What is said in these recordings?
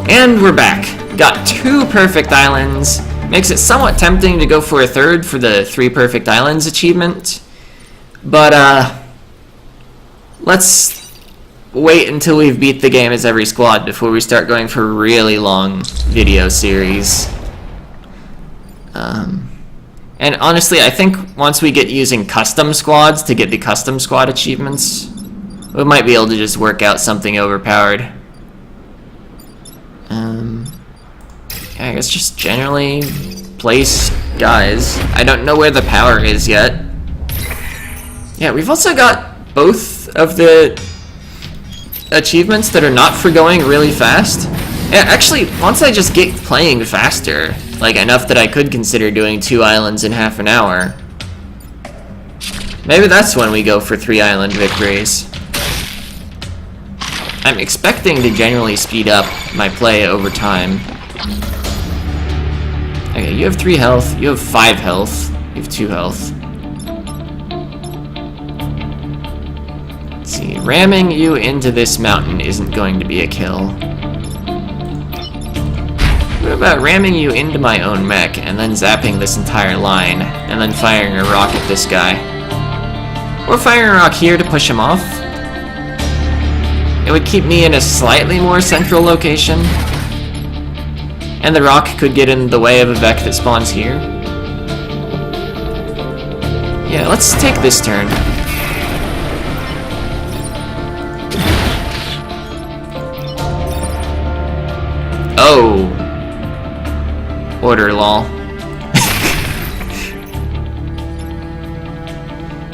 And we're back. Got 2 perfect islands. Makes it somewhat tempting to go for a 3rd for the 3 perfect islands achievement. But, let's wait until we've beat the game as every squad before we start going for really long video series. And honestly, I think once we get using custom squads to get the custom squad achievements, we might be able to just work out something overpowered. Yeah, I guess just generally place guys. I don't know where the power is yet. Yeah, we've also got both of the achievements that are not for going really fast. Yeah, actually, once I just get playing faster, like enough that I could consider doing 2 islands in half an hour, maybe that's when we go for 3 island victories. I'm expecting to generally speed up my play over time. Okay, you have 3 health, you have 5 health, you have 2 health. Let's see, ramming you into this mountain isn't going to be a kill. What about ramming you into my own mech and then zapping this entire line and then firing a rock at this guy? Or firing a rock here to push him off? It would keep me in a slightly more central location. And the rock could get in the way of a Vec that spawns here. Yeah, let's take this turn. Oh. Order, lol.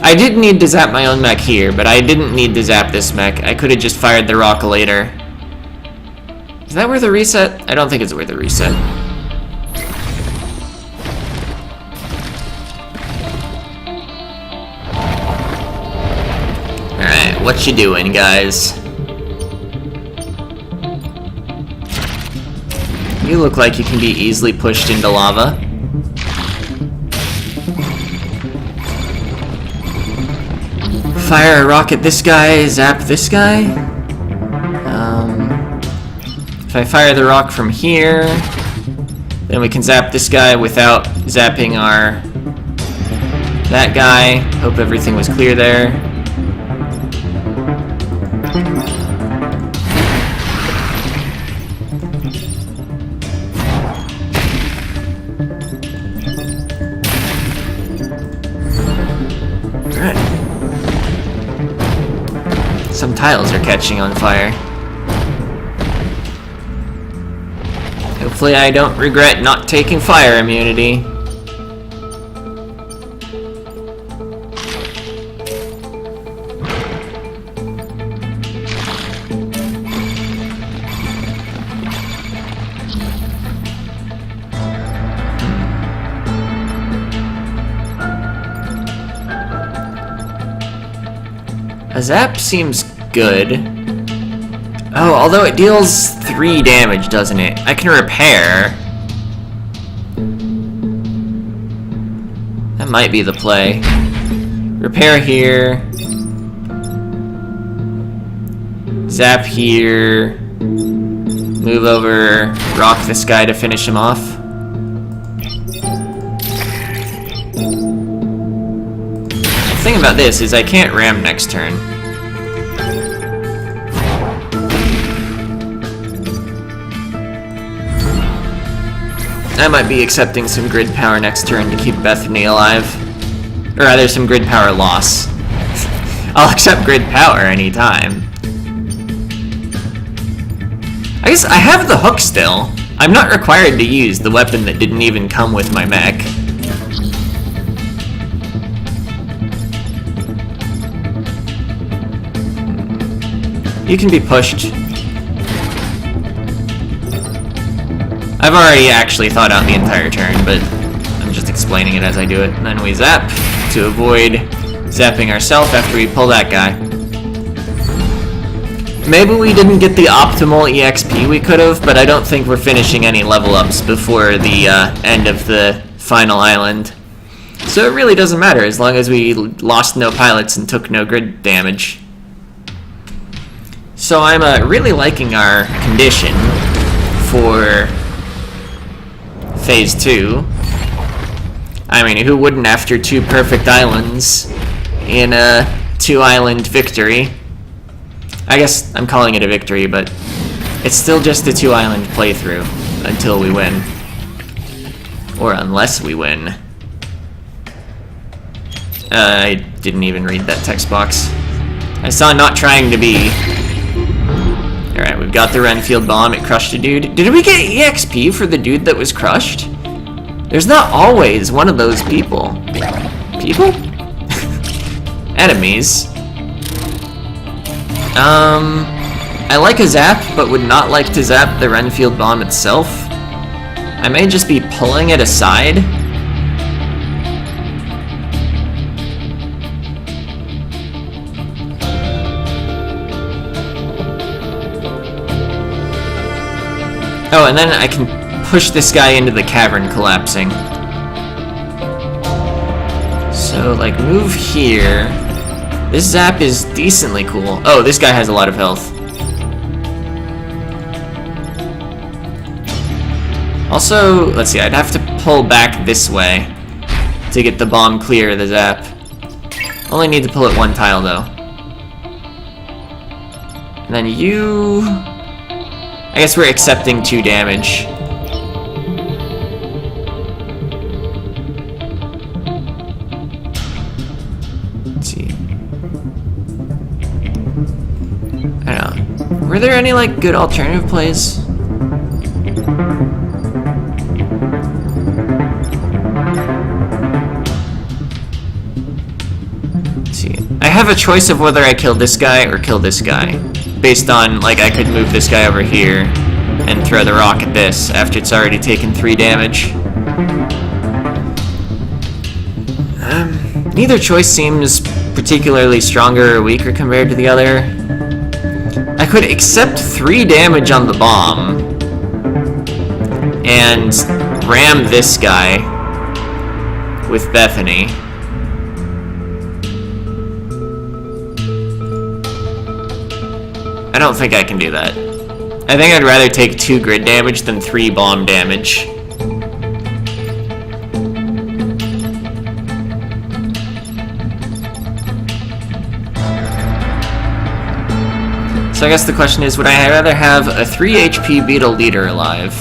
I did need to zap my own mech here, but I didn't need to zap this mech. I could have just fired the rock later. Is that worth a reset? I don't think it's worth a reset. Alright, what you doing, guys? You look like you can be easily pushed into lava. Fire a rock at this guy, zap this guy. If I fire the rock from here, then we can zap this guy without zapping that guy. Hope everything was clear there. Alright. Some tiles are catching on fire. Hopefully I don't regret not taking fire immunity. A zap seems good. Oh, although it deals 3 damage, doesn't it? I can repair. That might be the play. Repair here. Zap here. Move over. Rock this guy to finish him off. The thing about this is I can't ram next turn. I might be accepting some grid power next turn to keep Bethany alive. Or rather, some grid power loss. I'll accept grid power anytime. I guess I have the hook still. I'm not required to use the weapon that didn't even come with my mech. You can be pushed. I've already actually thought out the entire turn, but I'm just explaining it as I do it. And then we zap to avoid zapping ourselves after we pull that guy. Maybe we didn't get the optimal EXP we could have, but I don't think we're finishing any level ups before the end of the final island. So it really doesn't matter as long as we lost no pilots and took no grid damage. So I'm really liking our condition for Phase 2. I mean, who wouldn't after 2 perfect islands in a 2-island victory? I guess I'm calling it a victory, but it's still just a 2-island playthrough until we win. Or unless we win. I didn't even read that text box. I saw not trying to be. Alright, we've got the Renfield bomb. It crushed a dude. Did we get EXP for the dude that was crushed? There's not always one of those people. People? Enemies. I like a zap, but would not like to zap the Renfield bomb itself. I may just be pulling it aside. Oh, and then I can push this guy into the cavern collapsing. So, like, move here. This zap is decently cool. Oh, this guy has a lot of health. Also, let's see, I'd have to pull back this way to get the bomb clear of the zap. Only need to pull it 1 tile, though. And then you... I guess we're accepting 2 damage. Let's see. I don't know. Were there any, like, good alternative plays? Let's see. I have a choice of whether I kill this guy or kill this guy. Based on, like, I could move this guy over here and throw the rock at this after it's already taken 3 damage. Neither choice seems particularly stronger or weaker compared to the other. I could accept 3 damage on the bomb and ram this guy with Bethany. I don't think I can do that. I think I'd rather take 2 grid damage than 3 bomb damage. So I guess the question is, would I rather have a 3 HP Beetle Leader alive,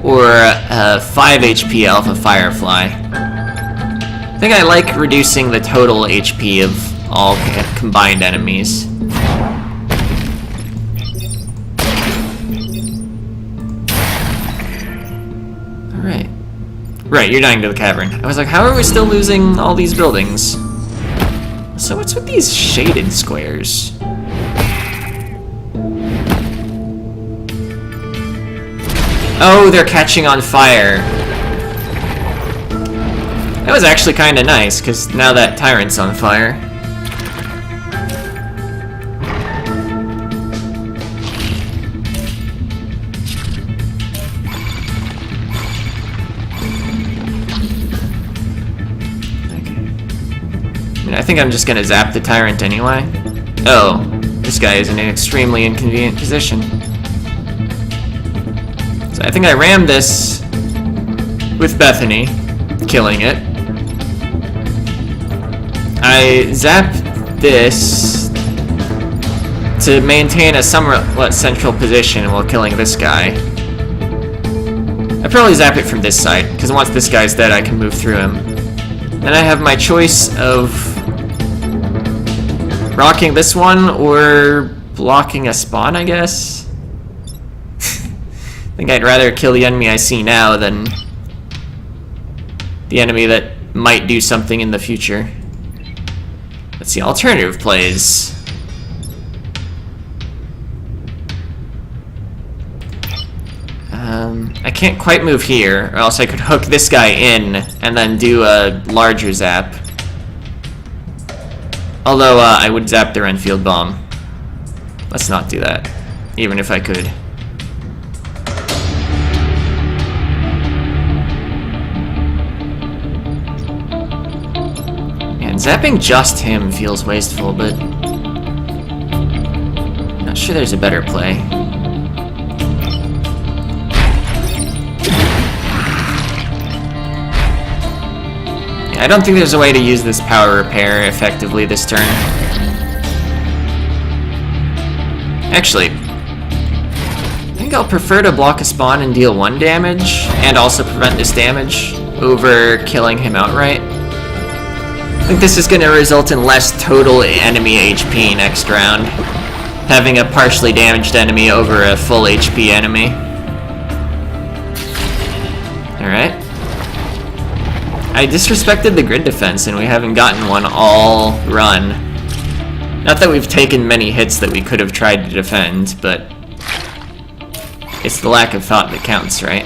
or a 5 HP Alpha Firefly? I think I like reducing the total HP of all combined enemies. Right, you're dying to the cavern. I was like, how are we still losing all these buildings? So what's with these shaded squares? Oh, they're catching on fire. That was actually kind of nice, because now that tyrant's on fire. I think I'm just gonna zap the tyrant anyway. Oh, this guy is in an extremely inconvenient position. So I think I rammed this with Bethany, killing it. I zap this to maintain a somewhat central position while killing this guy. I probably zap it from this side, because once this guy's dead I can move through him. Then I have my choice of rocking this one or blocking a spawn, I guess. I think I'd rather kill the enemy I see now than the enemy that might do something in the future. Let's see, alternative plays. I can't quite move here, or else I could hook this guy in and then do a larger zap. Although, I would zap the Renfield bomb. Let's not do that, even if I could. Man, zapping just him feels wasteful, but I'm not sure there's a better play. I don't think there's a way to use this power repair effectively this turn. Actually, I think I'll prefer to block a spawn and deal 1 damage, and also prevent this damage, over killing him outright. I think this is going to result in less total enemy HP next round. Having a partially damaged enemy over a full HP enemy. Alright. I disrespected the grid defense and we haven't gotten one all run. Not that we've taken many hits that we could have tried to defend, but it's the lack of thought that counts, right?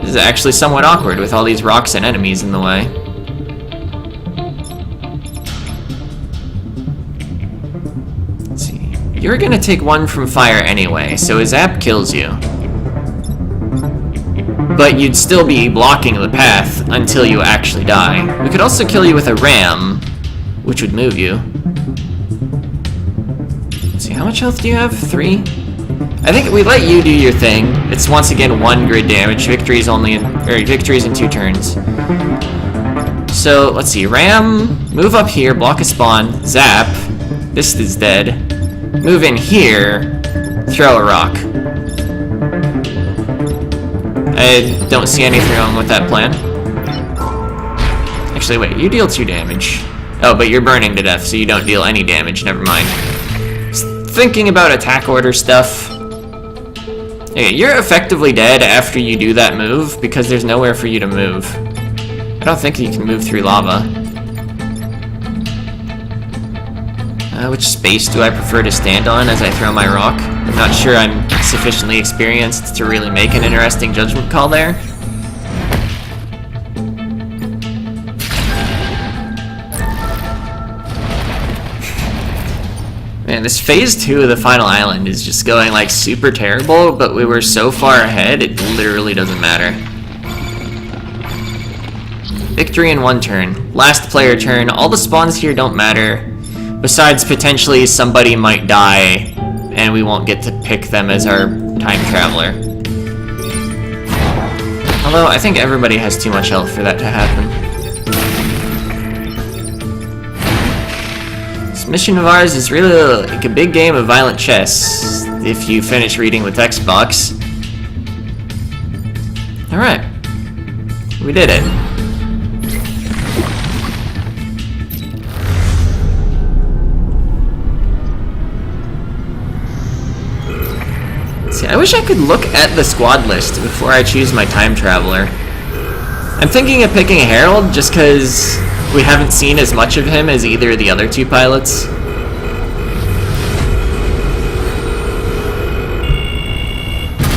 This is actually somewhat awkward with all these rocks and enemies in the way. Let's see. You're gonna take 1 from fire anyway, so his zap kills you. But you'd still be blocking the path until you actually die. We could also kill you with a ram, which would move you. Let's see, how much health do you have? 3? I think we let you do your thing. It's once again 1 grid damage. Victory's in 2 turns. So let's see. Ram, move up here, block a spawn, zap. This is dead. Move in here, throw a rock. I don't see anything wrong with that plan. Actually, wait. You deal 2 damage. Oh, but you're burning to death, so you don't deal any damage. Never mind. Just thinking about attack order stuff. Okay, you're effectively dead after you do that move, because there's nowhere for you to move. I don't think you can move through lava. Which space do I prefer to stand on as I throw my rock? I'm not sure I'm sufficiently experienced to really make an interesting judgment call there. Man, this phase 2 of the final island is just going like super terrible, but we were so far ahead, it literally doesn't matter. Victory in 1 turn. Last player turn. All the spawns here don't matter. Besides, potentially somebody might die, and we won't get to pick them as our time traveler. Although, I think everybody has too much health for that to happen. This mission of ours is really like a big game of violent chess, if you finish reading the text box. Alright. We did it. See, I wish I could look at the squad list before I choose my time traveler. I'm thinking of picking Harold just because we haven't seen as much of him as either of the other 2 pilots.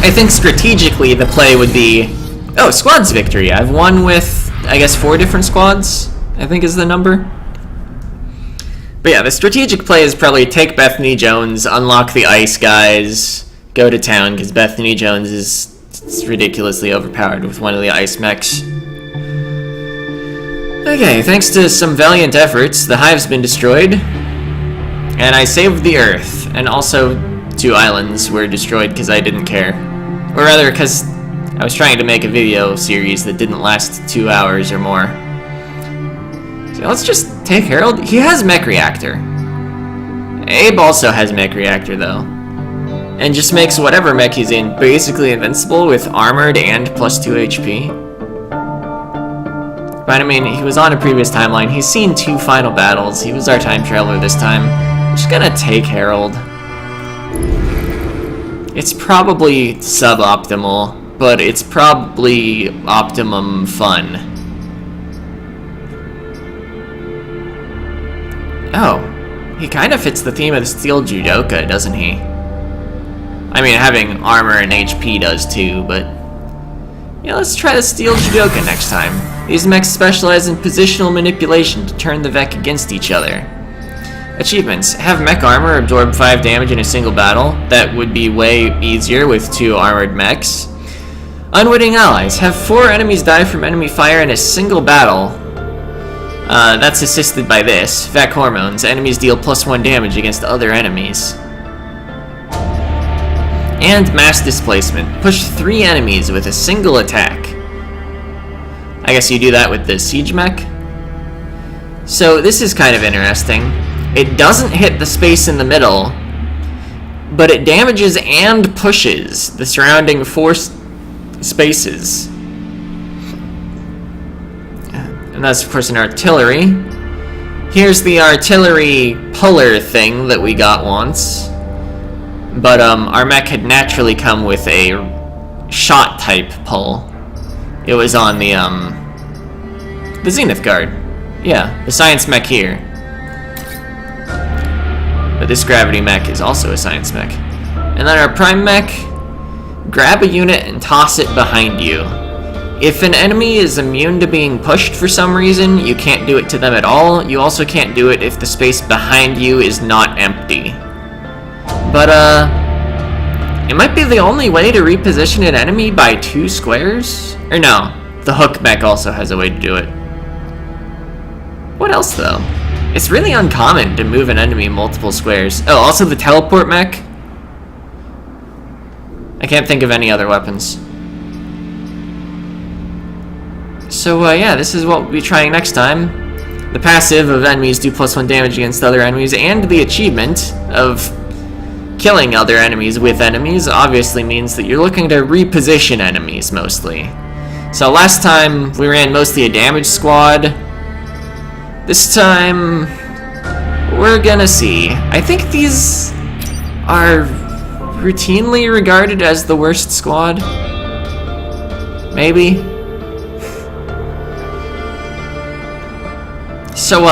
I think strategically the play would be... Oh, squad's victory. I've won with, I guess, 4 different squads, I think is the number. But yeah, the strategic play is probably take Bethany Jones, unlock the ice guys, go to town, because Bethany Jones is ridiculously overpowered with one of the ice mechs. Okay, thanks to some valiant efforts, the hive's been destroyed, and I saved the Earth, and also 2 islands were destroyed because I didn't care. Or rather, because I was trying to make a video series that didn't last 2 hours or more. So let's just take Harold. He has mech reactor. Abe also has mech reactor, though. And just makes whatever mech he's in basically invincible with armored and plus 2 HP. But I mean, he was on a previous timeline. He's seen 2 final battles. He was our time traveler this time. I'm just gonna take Harold. It's probably suboptimal, but it's probably optimum fun. Oh, he kind of fits the theme of the Steel Judoka, doesn't he? I mean, having armor and HP does too, but... yeah, let's try the Steel Judoka next time. These mechs specialize in positional manipulation to turn the Vec against each other. Achievements. Have mech armor absorb 5 damage in a single battle. That would be way easier with 2 armored mechs. Unwitting allies. Have 4 enemies die from enemy fire in a single battle. That's assisted by this. Vec hormones. Enemies deal +1 damage against other enemies. And mass displacement. Push 3 enemies with a single attack. I guess you do that with the siege mech. So this is kind of interesting. It doesn't hit the space in the middle, but it damages and pushes the surrounding 4 spaces. And that's of course an artillery. Here's the artillery puller thing that we got once. But our mech had naturally come with a shot type pull. It was on the Zenith Guard. Yeah, the science mech here. But this gravity mech is also a science mech. And then our prime mech, grab a unit and toss it behind you. If an enemy is immune to being pushed for some reason, you can't do it to them at all. You also can't do it if the space behind you is not empty. But, it might be the only way to reposition an enemy by 2 squares? Or no, the hook mech also has a way to do it. What else, though? It's really uncommon to move an enemy multiple squares. Oh, also the teleport mech? I can't think of any other weapons. So, yeah, this is what we'll be trying next time. The passive of enemies do +1 damage against other enemies, and the achievement of killing other enemies with enemies obviously means that you're looking to reposition enemies, mostly. So last time, we ran mostly a damage squad. This time, we're gonna see. I think these are routinely regarded as the worst squad. Maybe. So,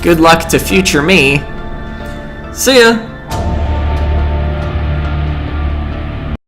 good luck to future me. See ya!